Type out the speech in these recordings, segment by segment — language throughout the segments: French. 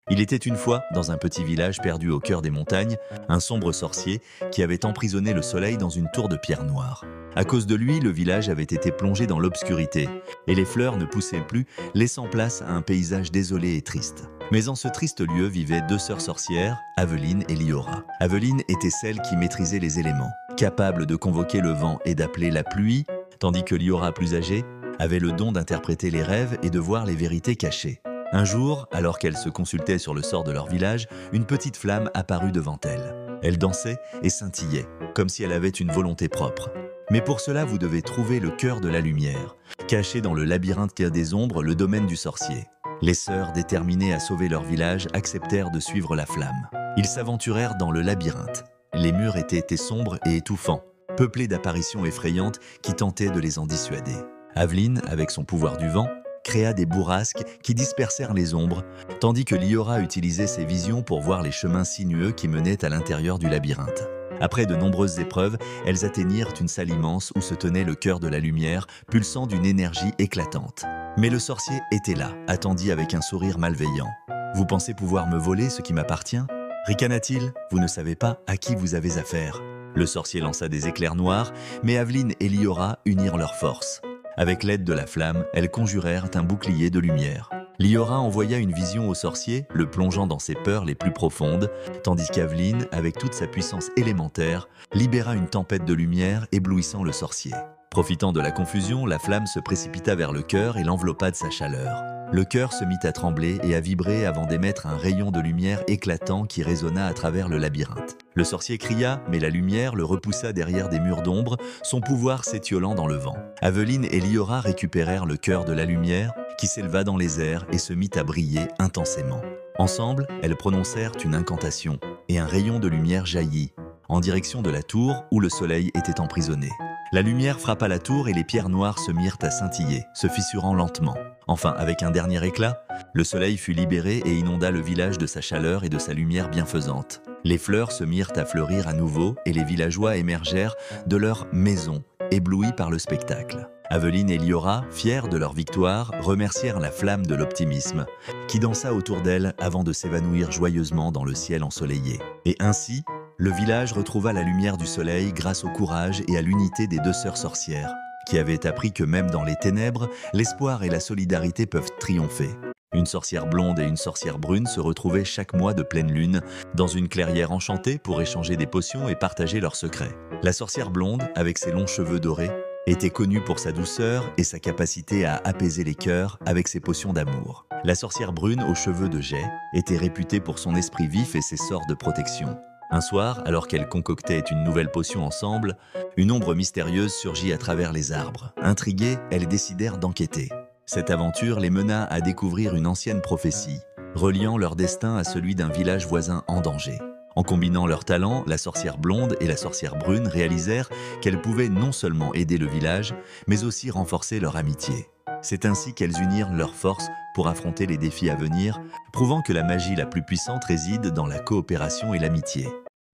Il était une fois, dans un petit village perdu au cœur des montagnes, un sombre sorcier qui avait emprisonné le soleil dans une tour de pierre noire. À cause de lui, le village avait été plongé dans l'obscurité, et les fleurs ne poussaient plus, laissant place à un paysage désolé et triste. Mais en ce triste lieu vivaient deux sœurs sorcières, Aveline et Liora. Aveline était celle qui maîtrisait les éléments, capable de convoquer le vent et d'appeler la pluie, tandis que Liora, plus âgée, avait le don d'interpréter les rêves et de voir les vérités cachées. Un jour, alors qu'elles se consultaient sur le sort de leur village, une petite flamme apparut devant elles. Elle dansait et scintillait, comme si elle avait une volonté propre. Mais pour cela, vous devez trouver le cœur de la lumière, caché dans le labyrinthe des ombres, le domaine du sorcier. Les sœurs, déterminées à sauver leur village, acceptèrent de suivre la flamme. Ils s'aventurèrent dans le labyrinthe. Les murs étaient sombres et étouffants, peuplés d'apparitions effrayantes qui tentaient de les en dissuader. Aveline, avec son pouvoir du vent, créa des bourrasques qui dispersèrent les ombres, tandis que Liora utilisait ses visions pour voir les chemins sinueux qui menaient à l'intérieur du labyrinthe. Après de nombreuses épreuves, elles atteignirent une salle immense où se tenait le cœur de la lumière, pulsant d'une énergie éclatante. Mais le sorcier était là, attendit avec un sourire malveillant. « Vous pensez pouvoir me voler ce qui m'appartient » ricana-t-il. « Vous ne savez pas à qui vous avez affaire. » Le sorcier lança des éclairs noirs, mais Aveline et Liora unirent leurs forces. Avec l'aide de la flamme, elles conjurèrent un bouclier de lumière. Liora envoya une vision au sorcier, le plongeant dans ses peurs les plus profondes, tandis qu'Aveline, avec toute sa puissance élémentaire, libéra une tempête de lumière éblouissant le sorcier. Profitant de la confusion, la flamme se précipita vers le cœur et l'enveloppa de sa chaleur. Le cœur se mit à trembler et à vibrer avant d'émettre un rayon de lumière éclatant qui résonna à travers le labyrinthe. Le sorcier cria, mais la lumière le repoussa derrière des murs d'ombre, son pouvoir s'étiolant dans le vent. Aveline et Liora récupérèrent le cœur de la lumière, qui s'éleva dans les airs et se mit à briller intensément. Ensemble, elles prononcèrent une incantation, et un rayon de lumière jaillit, en direction de la tour où le soleil était emprisonné. La lumière frappa la tour et les pierres noires se mirent à scintiller, se fissurant lentement. Enfin, avec un dernier éclat, le soleil fut libéré et inonda le village de sa chaleur et de sa lumière bienfaisante. Les fleurs se mirent à fleurir à nouveau et les villageois émergèrent de leur maison, éblouis par le spectacle. Aveline et Liora, fiers de leur victoire, remercièrent la flamme de l'optimisme, qui dansa autour d'elles avant de s'évanouir joyeusement dans le ciel ensoleillé. Et ainsi, le village retrouva la lumière du soleil grâce au courage et à l'unité des deux sœurs sorcières, qui avaient appris que même dans les ténèbres, l'espoir et la solidarité peuvent triompher. Une sorcière blonde et une sorcière brune se retrouvaient chaque mois de pleine lune dans une clairière enchantée pour échanger des potions et partager leurs secrets. La sorcière blonde, avec ses longs cheveux dorés, était connue pour sa douceur et sa capacité à apaiser les cœurs avec ses potions d'amour. La sorcière brune aux cheveux de jais était réputée pour son esprit vif et ses sorts de protection. Un soir, alors qu'elles concoctaient une nouvelle potion ensemble, une ombre mystérieuse surgit à travers les arbres. Intriguées, elles décidèrent d'enquêter. Cette aventure les mena à découvrir une ancienne prophétie, reliant leur destin à celui d'un village voisin en danger. En combinant leurs talents, la sorcière blonde et la sorcière brune réalisèrent qu'elles pouvaient non seulement aider le village, mais aussi renforcer leur amitié. C'est ainsi qu'elles unirent leurs forces pour affronter les défis à venir, prouvant que la magie la plus puissante réside dans la coopération et l'amitié.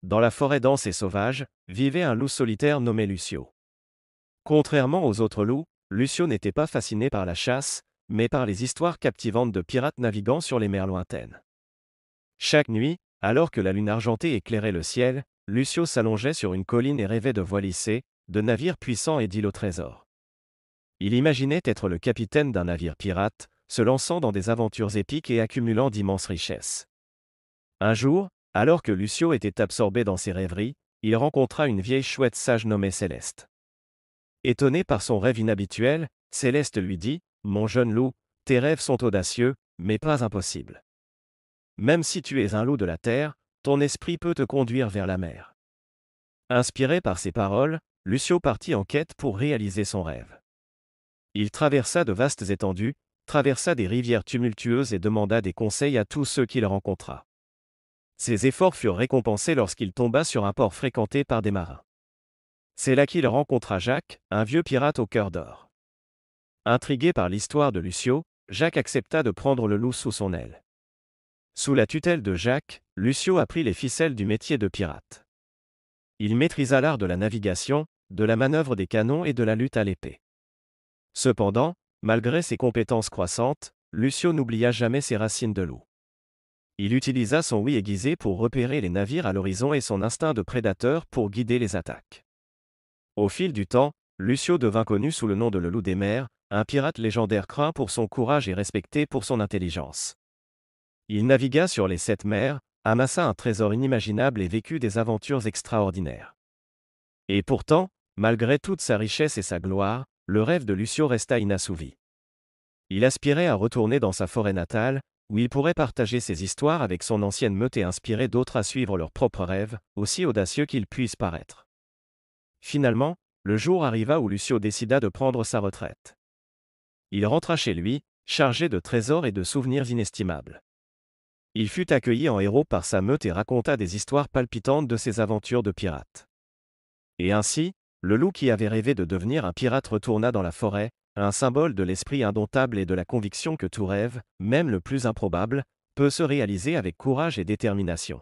Dans la forêt dense et sauvage, vivait un loup solitaire nommé Lucio. Contrairement aux autres loups, Lucio n'était pas fasciné par la chasse, mais par les histoires captivantes de pirates naviguant sur les mers lointaines. Chaque nuit, alors que la lune argentée éclairait le ciel, Lucio s'allongeait sur une colline et rêvait de voies lissées, de navires puissants et d'îles au trésor. Il imaginait être le capitaine d'un navire pirate, se lançant dans des aventures épiques et accumulant d'immenses richesses. Un jour, alors que Lucio était absorbé dans ses rêveries, il rencontra une vieille chouette sage nommée Céleste. Étonné par son rêve inhabituel, Céleste lui dit « Mon jeune loup, tes rêves sont audacieux, mais pas impossibles. Même si tu es un loup de la terre, ton esprit peut te conduire vers la mer. » Inspiré par ces paroles, Lucio partit en quête pour réaliser son rêve. Il traversa de vastes étendues, traversa des rivières tumultueuses et demanda des conseils à tous ceux qu'il rencontra. Ses efforts furent récompensés lorsqu'il tomba sur un port fréquenté par des marins. C'est là qu'il rencontra Jacques, un vieux pirate au cœur d'or. Intrigué par l'histoire de Lucio, Jacques accepta de prendre le loup sous son aile. Sous la tutelle de Jacques, Lucio apprit les ficelles du métier de pirate. Il maîtrisa l'art de la navigation, de la manœuvre des canons et de la lutte à l'épée. Cependant, malgré ses compétences croissantes, Lucio n'oublia jamais ses racines de loup. Il utilisa son ouïe aiguisée pour repérer les navires à l'horizon et son instinct de prédateur pour guider les attaques. Au fil du temps, Lucio devint connu sous le nom de le Loup des mers, un pirate légendaire craint pour son courage et respecté pour son intelligence. Il navigua sur les 7 mers, amassa un trésor inimaginable et vécut des aventures extraordinaires. Et pourtant, malgré toute sa richesse et sa gloire, le rêve de Lucio resta inassouvi. Il aspirait à retourner dans sa forêt natale, où il pourrait partager ses histoires avec son ancienne meute et inspirer d'autres à suivre leurs propres rêves, aussi audacieux qu'ils puissent paraître. Finalement, le jour arriva où Lucio décida de prendre sa retraite. Il rentra chez lui, chargé de trésors et de souvenirs inestimables. Il fut accueilli en héros par sa meute et raconta des histoires palpitantes de ses aventures de pirate. Et ainsi, le loup qui avait rêvé de devenir un pirate retourna dans la forêt, un symbole de l'esprit indomptable et de la conviction que tout rêve, même le plus improbable, peut se réaliser avec courage et détermination.